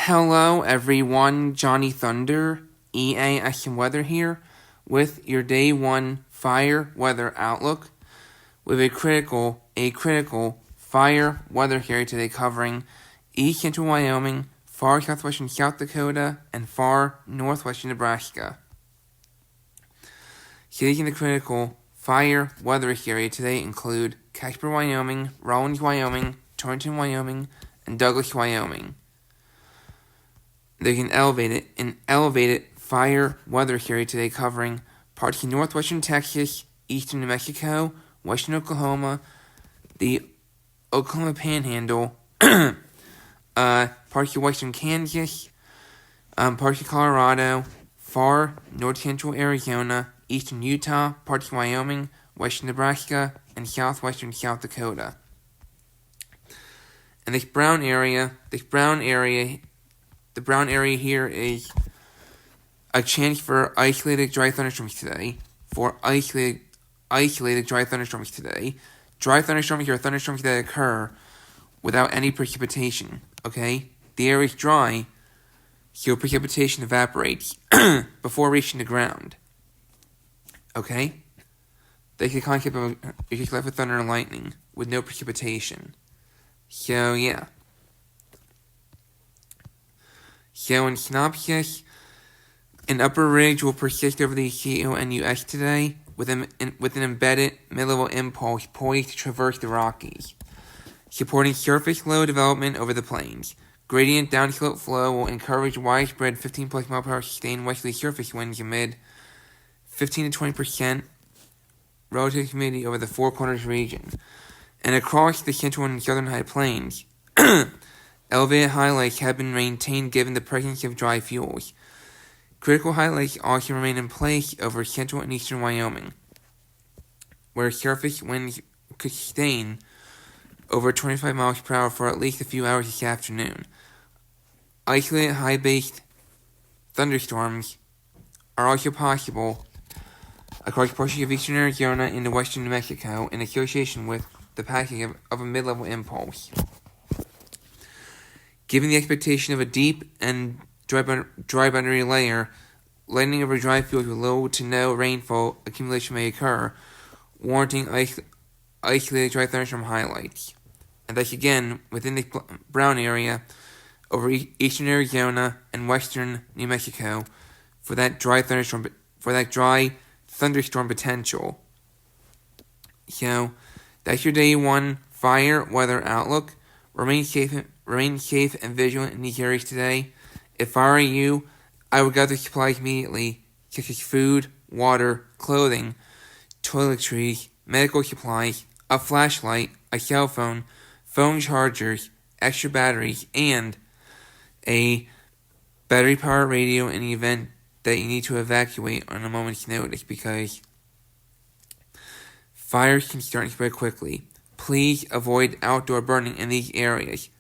Hello everyone, Johnny Thunder, EA&Weather here with your day 1 fire weather outlook with a critical fire weather here today covering east central Wyoming, far southwestern South Dakota, and far northwestern Nebraska. Cities in the critical fire weather area today include Casper, Wyoming, Rawlins, Wyoming, Torrington, Wyoming, and Douglas, Wyoming. There's an elevated fire weather area today covering parts of northwestern Texas, eastern New Mexico, western Oklahoma, the Oklahoma Panhandle, parts of western Kansas, parts of Colorado, far north central Arizona, eastern Utah, parts of Wyoming, western Nebraska, and southwestern South Dakota. And the brown area here is a chance for isolated dry thunderstorms today. Dry thunderstorms are thunderstorms that occur without any precipitation, okay? The air is dry, so precipitation evaporates before reaching the ground, okay? That's the concept of it's just left with thunder and lightning with no precipitation. So, yeah. So, in synopsis, an upper ridge will persist over the CO and US today with an embedded mid-level impulse poised to traverse the Rockies, supporting surface low development over the plains. Gradient downslope flow will encourage widespread 15+ mph sustained westerly surface winds amid 15 to 20% relative humidity over the Four Corners region. And across the central and southern high plains, elevated highlights have been maintained given the presence of dry fuels. Critical highlights also remain in place over central and eastern Wyoming, where surface winds could sustain over 25 miles per hour for at least a few hours this afternoon. Isolated high-based thunderstorms are also possible across portions of eastern Arizona into western New Mexico in association with the passing of a mid-level impulse. Given the expectation of a deep and dry boundary layer, lightning over dry fields with low to no rainfall accumulation may occur, warranting isolated dry thunderstorm highlights. And thus again, within the brown area, over eastern Arizona and western New Mexico, for that dry thunderstorm potential. So, that's your day 1 fire weather outlook. Remain safe and vigilant in these areas today. If I were you, I would gather supplies immediately, such as food, water, clothing, toiletries, medical supplies, a flashlight, a cell phone, phone chargers, extra batteries, and a battery-powered radio in the event that you need to evacuate on a moment's notice, because fires can start and spread quickly. Please avoid outdoor burning in these areas.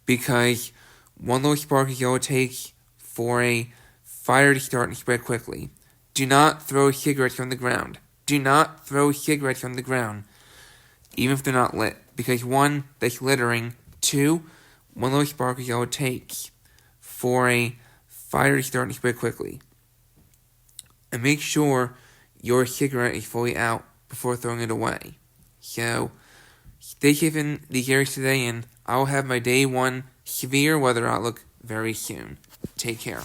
Because one little spark is all it takes for a fire to start and spread quickly. Do not throw cigarettes on the ground. Even if they're not lit. Because 1, that's littering. 2, one little spark is all it takes for a fire to start and spread quickly. And make sure your cigarette is fully out before throwing it away. So, stay safe in these areas today, and I'll have my day 1 severe weather outlook very soon. Take care.